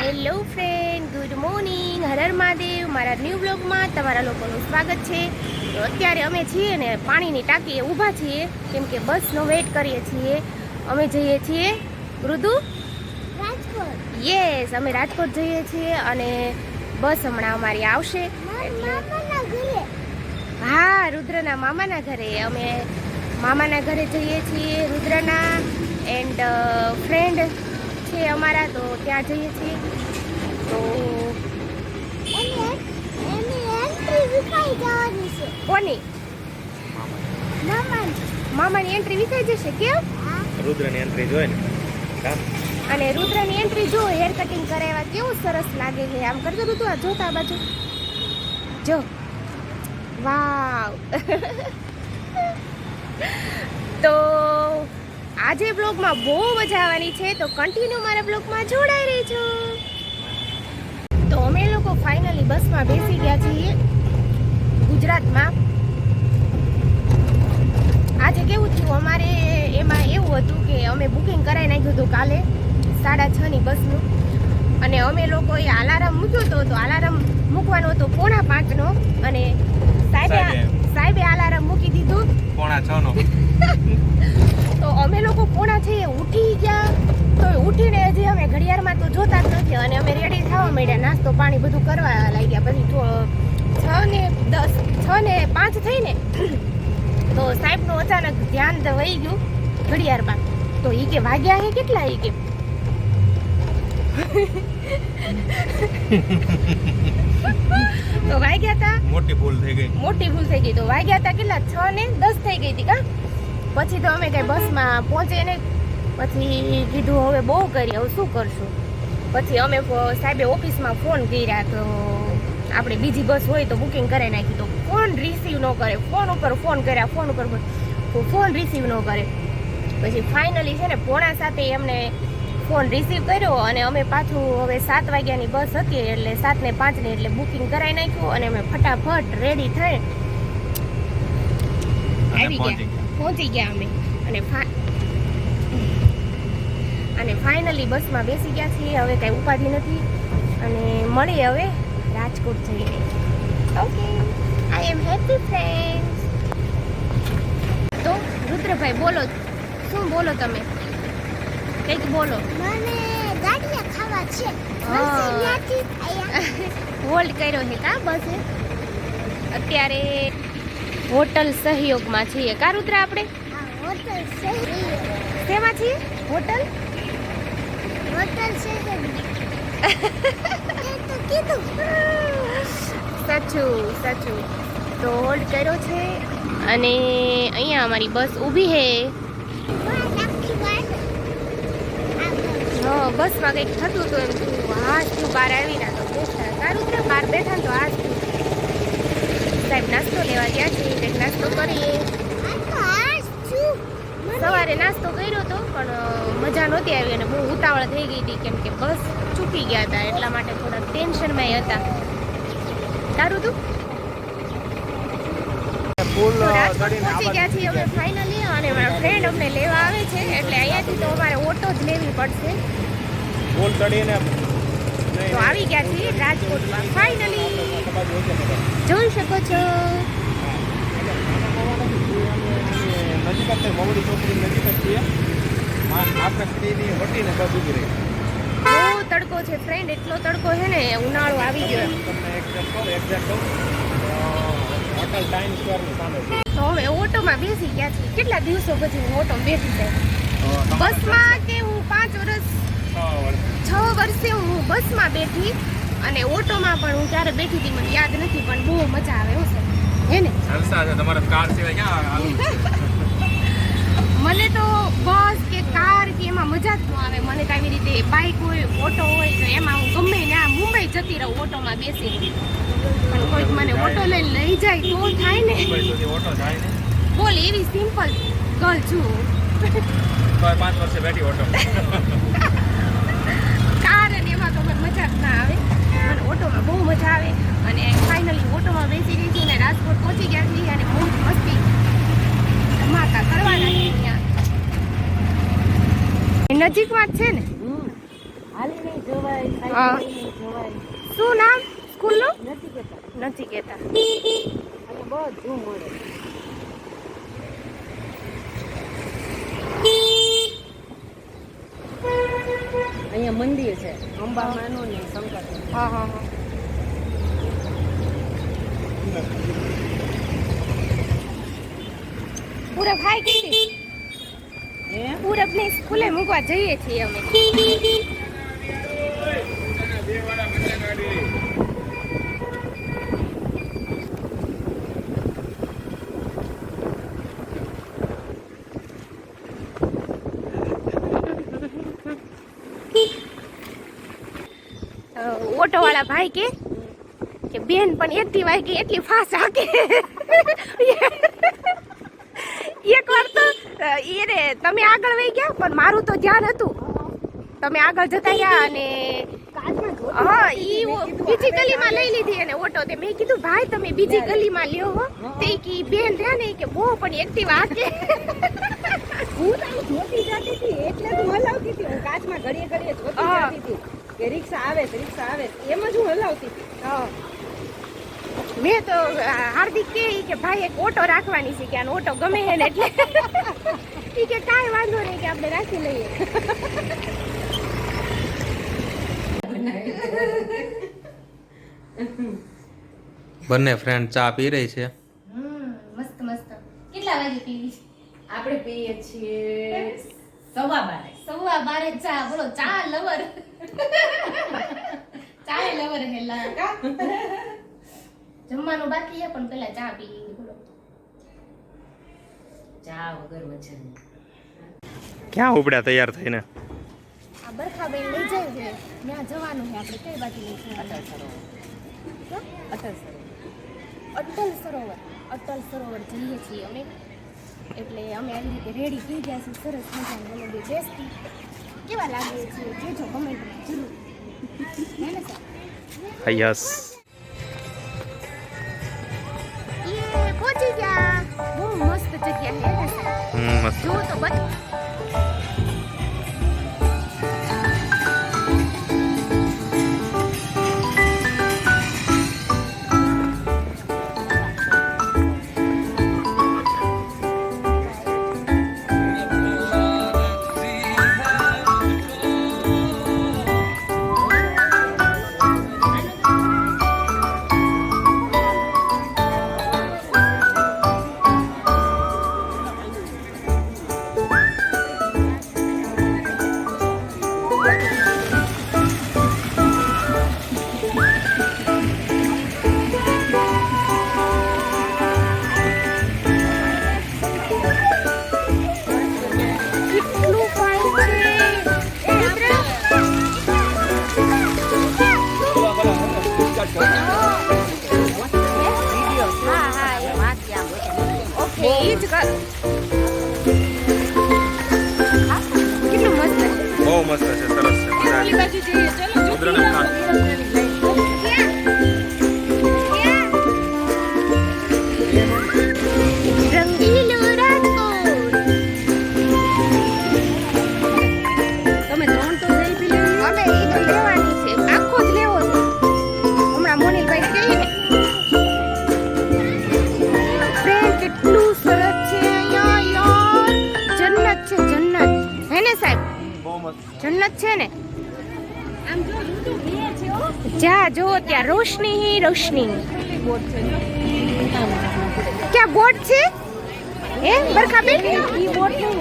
Hello friend, good morning, Har Har Mahadev. મારા new બ્લોગમાં તમારા લોકોનું સ્વાગત છે. તો અત્યારે અમે છીએ ને પાણીની ટાંકીએ ઊભા છીએ, કેમ કે બસનો વેઇટ કરીએ છીએ. અમે જઈએ છીએ મૃદુ રાજકોટ. યસ, અમે રાજકોટ જઈએ છીએ અને બસ હમણાં અમારી આવશે. હા, રુદ્રના મામાના ઘરે. અમે મામાના ઘરે જઈએ છીએ રુદ્રના, એન્ડ ફ્રેન્ડ છે અમારા, તો ત્યાં જઈએ છીએ. તો કોની મામાની એન્ટ્રી વિખાઈ જશે. કેમ? રુદ્રની એન્ટ્રી જોઈ ને, અને રુદ્રની એન્ટ્રી જો હેર કટિંગ કરાવ્યા કેવું સરસ લાગે છે. આમ કરજો રુદ્ર, આ જોતા આ બાજુ જો. વાવ. તો આજે બ્લોગમાં બહુ મજા આવવાની છે, તો કન્ટિન્યુ મારા બ્લોગમાં જોડાઈ રહેજો. તો અમે લોકો ફાઇનલી બસમાં બેસી ગયા છીએ ગુજરાતમાં. આજે કેવું થયું, અમારે એમાં એવું હતું કે અમે બુકિંગ કરાવી નાખ્યું હતું કાલે 6:30 બસનું, અને અમે લોકોએ અલાર્મ મૂક્યો હતો. તો અલાર્મ મૂકવાનો હતો 4:45નો, અને સાહેબે અલાર્મ મૂકી દીધું 5:45નો. તો અમે લોકો 5:45 ઉઠી ગયા. તો ઉઠીને હજી અમે ઘડિયાળમાં તો જોતા જ નથી, અને અમે રેડી થવા માંડ્યા, નાસ્તો પાણી બધું કરવા લાગ્યા. પછી 6:05 થઈને તો સાહેબનું અચાનક ધ્યાન વહી ગયું ઘડિયાળમાં. તો ઈ કે વાગ્યા હે કેટલા, ઈ કે તો વાગ્યા હતા, મોટી ભૂલ થઈ ગઈ. તો વાગ્યા હતા કેટલા, 6:10 થઈ ગઈ હતી કા. પછી તો અમે કઈ બસમાં પહોંચે ને, પછી કીધું હવે બહુ કરી, હવે શું કરશું. પછી અમે સાહેબે ઓફિસમાં ફોન કર્યા, તો આપણે બીજી બસ હોય તો બુકિંગ કરાવી નાખી. તો ફોન રિસીવ ન કરે, ફોન ઉપર ફોન કર્યા, ફોન રિસીવ ન કરે. પછી ફાઇનલી છે ને 6:45 એમને ફોન રિસીવ કર્યો, અને અમે પાછું હવે 7 વાગ્યાની બસ હતી એટલે 7:05 એટલે બુકિંગ કરાવી નાખ્યું, અને અમે ફટાફટ રેડી થઈ આવી ગયા, પહોંચી ગયા અમે. અને ફાઇનલી બસમાં બેસી ગયા છીએ. હવે કાંઈ ઉપાધિ નથી, અને મળીએ હવે રાજકોટ જઈને. Okay, I am happy friends. તો રુદ્રભાઈ બોલો, શું બોલો તમે? કંઈક બોલો. મને ગાંઠિયા ખાવા છે. હોલ્ડ કર્યો છે કા બસે. અત્યારે હોટલ સહયોગમાં છીએ કા રુદ્ર આપણે? હોટલ સહયોગ. શેમાં છીએ? હોટલ સહયોગ. તો કીધું સાચું. તો હોલ્ડ કર્યો છે, અને અહીંયા અમારી બસ ઊભી છે. બસમાં કંઈક થતું તો એમ થયું, હાશ થયું, બહાર આવીને તો બેઠા. સારું છે, બહાર બેઠા ને તો હાશ થયું. સાહેબ નાસ્તો લેવા ગયા છે, કંઈક નાસ્તો કરીએ. સવારે નાસ્તો કર્યો હતો, પણ મજા નહોતી આવી, અને બહુ ઉતાવળ થઈ ગઈ હતી, કેમ કે બસ ચૂકી ગયા હતા, એટલા માટે થોડા ટેન્શનમાં હતા. સારું તું પહોંચી ગયા છીએ અમે ફાઇનલી, અને મારા ફ્રેન્ડ અમને લેવા આવે છે, એટલે અહીંયાથી તો અમારે ઓટો જ લેવી પડશે. તો આવી ગયા છીએ રાજકોટમાં ફાઇનલી, જોઈ શકો છો. બહુ તડકો છે ફ્રેન્ડ, એટલો તડકો છે ને, ઉનાળો આવી ગયો. તો હવે ઓટોમાં બેસી ગયા છીએ. કેટલા દિવસો પછી હું ઓટોમાં બેસી જાય. બસમાં કે હું 6 વર્ષે હું બસમાં બેઠી, અને ઓટોમાં પણ હું ક્યારે બેઠી હતી મને યાદ નથી, પણ બહુ મજા આવે હો સર, હે ને? મને તો બસ કે કાર કે એમાં મજા જ ન આવે. મને તો આવી રીતે બાઇક હોય, ઓટો હોય, તો એમાં હું ગમે ના મુંબઈ જતી રહું ઓટોમાં બેસી. પણ કોઈક મને ઓટો લઈને લઈ જાય તો થાય ને. બોલ, એવી સિમ્પલ ગર્લ છું. 5 વર્ષે બેઠી ઓટો. કાર અને એમાં તો મને મજા જ ના આવે, મને ઓટોમાં બહુ મજા આવે. અને ફાઇનલી ઓટોમાં બેસી રહી છું, અને રાજકોટ પહોંચી ગયા છીએ, અને બહુ મસ્તી ધમાકા કરવાના છે ત્યાં. નજીકમાં જ છે ને, હાલીને જવાય. હા જવાય શું નામ સ્કૂલનું નથી કહેતા નથી કહેતા અને બધું મળે અહીંયા મંદિર છે અંબામાનું ને શંકરનું હા હા હા પૂરા ભાઈ કીધી હે પૂરબની સ્કૂલે મૂકવા જઈએ છીએ અમે ઓટો વાળા ભાઈ કે બેન પણ એક્ટિવા કે એટલી ફાસ્ટ હાકે એક વાર તો એ રે તમે આગળ વહી ગયા પણ મારું તો ધ્યાન હતું તમે આગળ જતા ગયા અને હા ઈ બીજી ગલીમાં લઈ લીધી અને ઓટો તે મેં કીધું ભાઈ તમે બીજી ગલીમાં લ્યો હો તે કી બેન રહ્યા ને કે બહુ પણ એક્ટિવા હાકે હું તારી જોતી જાતી હતી એટલે તું હલાવતી હતી હું કાચમાં ઘડીએ ઘડીએ જોતી હા. જાતી હતી કે રિક્ષા આવે એમ જ હું હલાવતી હતી હા. મેં તો હાર્દિક કે ભાઈ એક ઓટો રાખવાની છે કે આનો ઓટો ગમે છે ને એટલે ઈ કે કાંઈ વાંધો નહીં કે આપણે રાખી લઈએ બંને ફ્રેન્ડ ચા પી રહી છે મસ્ત મસ્ત કેટલા વાગે પીવી આપણે પીએ છીએ 12:15 12 ચા બોલો ચા લવર ચા લવર હેલા જમવાનું બાકી છે પણ પેલા ચા પી બોલો ચા વગર મજા નહીં ક્યાં ઉપડ્યા તૈયાર થઈને આ બરખાબેન લઈ જાય છે ત્યાં જવાનું છે આપણે કઈ બાજુ લઈ જવાનું અટલ સરોવર જઈએ છીએ અમે એટલે અમે આવી રીતે રેડી થઈ ગયા છીએ સરસ મજાની બોલો બે બેસતી કેવા લાગે છે જોજો કમેન્ટમાં જરૂર હે ને સર યસ ये पहुंची ગયા બહુ મસ્ત જગ્યા છે ને સર મસ્ત જો તો બસ કેટલું ફાઇન છે હા હા એ વાત ઓકે એ જ કર કેટલું મસ્ત છે બહુ મસ્ત છે સરસ છે મજા આવી. બાજુ જઈએ ચલો રુદ્રને ખા. રંગીલું રાજકોટ તમે ત્રણ તો જઈ પી લેવી અમે એ તો લેવાની છે આખો જ લેવો છે હમણાં મોનીલભાઈ કહે ને ફ્રેન્ડ કેટલું સરસ છે અહીંયા યાર જન્નત છે જન્નત હે ને સાહેબ બહુ મસ્ત જન્નત છે ને આમ જો ઋતુ બે છે હો જા જો ત્યાં રોશની હી રોશની બોટ છે ક્યાં બોટ છે હે બરખાબેન ઈ બોટ નહીં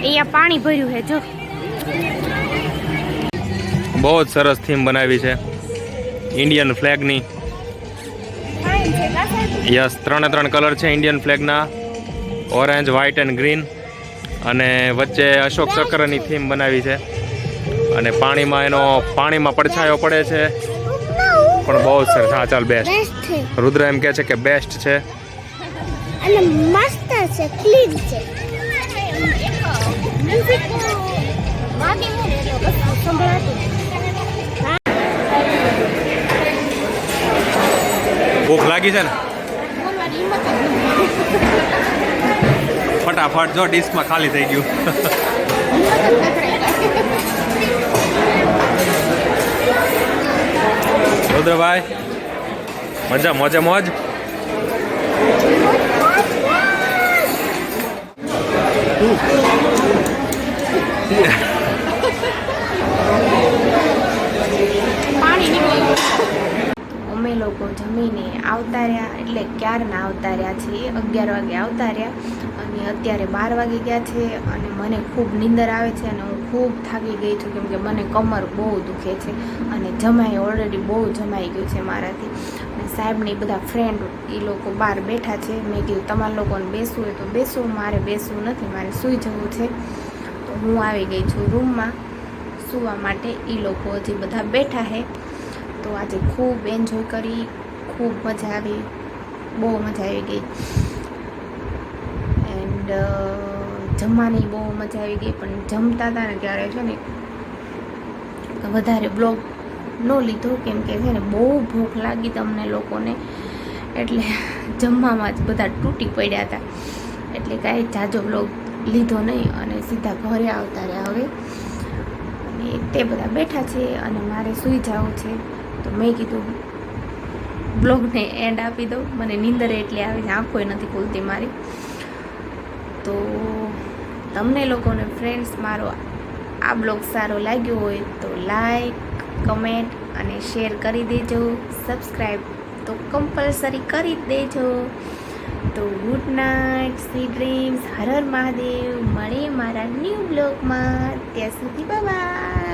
અહીંયા પાણી ભર્યું છે જો બહુ જ સરસ થીમ બનાવી છે ઇન્ડિયન ફ્લેગની ફાઇન છે કા સાહેબ યસ 3 કલર છે ઇન્ડિયન ફ્લેગના ઓરેન્જ વ્હાઇટ એન્ડ ગ્રીન અને વચ્ચે અશોક ચક્રની થીમ બનાવી છે અને પાણીમાં પડછાયો પડે છે પણ બહુ જ સરસ હા ચાલ બેસ્ટ બેસ્ટ છે રુદ્ર એમ કહે છે કે બેસ્ટ છે અને મસ્ત છે ક્લીન છે મ્યુઝિક વાગે ને એટલે બસ સંભળાતું ભૂખ લાગી છે ને બોલવાની હિંમત જ નથી. ફટાફટ ફટાફટ જો ડીશમાં ખાલી થઈ ગયું. રુદ્રભાઈ મજા મોજે મોજ. પાણી નીકળ્યું. અમે લોકો જમીને આવતા રહ્યા, એટલે ક્યારના આવતા રહ્યા છીએ, 11 વાગે આવતા રહ્યા અને અત્યારે 12 વાગી ગયા છે અને મને ખૂબ નીંદર આવે છે અને હું ખૂબ થાકી ગઈ છું, કેમ કે મને કમર બહુ દુખે છે અને જમાઈ ઓલરેડી બહુ જમાઈ ગયું છે મારાથી. અને સાહેબની બધા ફ્રેન્ડ એ લોકો બહાર બેઠા છે. મેં કીધું તમારા લોકોને બેસવું હોય તો બેસો, મારે બેસવું નથી, મારે સૂઈ જવું છે. તો હું આવી ગઈ છું રૂમમાં સૂવા માટે. એ લોકો હજી બધા બેઠા છે. તો આજે ખૂબ એન્જોય કરી, ખૂબ મજા આવી, બહુ મજા આવી ગઈ. એન્ડ જમવાની બહુ મજા આવી ગઈ. પણ જમતા હતા ને ત્યારે છે ને વધારે બ્લોગ ન લીધો, કેમ કે છે ને બહુ ભૂખ લાગી તમને લોકોને, એટલે જમવામાં જ બધા તૂટી પડ્યા હતા. એટલે કાંઈ જાજો બ્લોગ લીધો નહીં અને સીધા ઘરે આવતા રહ્યા હવે. અને તે બધા બેઠા છે અને મારે સૂઈ જવું છે. તો મેં કીધું બ્લોગને એન્ડ આપી દઉં, મને નીંદર એટલી આવે છે, આંખોય નથી ખુલતી મારી. તો તમને લોકોને ફ્રેન્ડ્સ મારો આ બ્લોગ સારો લાગ્યો હોય તો લાઈક, કમેન્ટ અને શેર કરી દેજો. સબસ્ક્રાઈબ તો કમ્પલસરી કરી જ દેજો. તો good night, sweet dreams, Har Har Mahadev. મળીએ મારા ન્યૂ બ્લોગમાં. ત્યાં સુધી બાય બાય.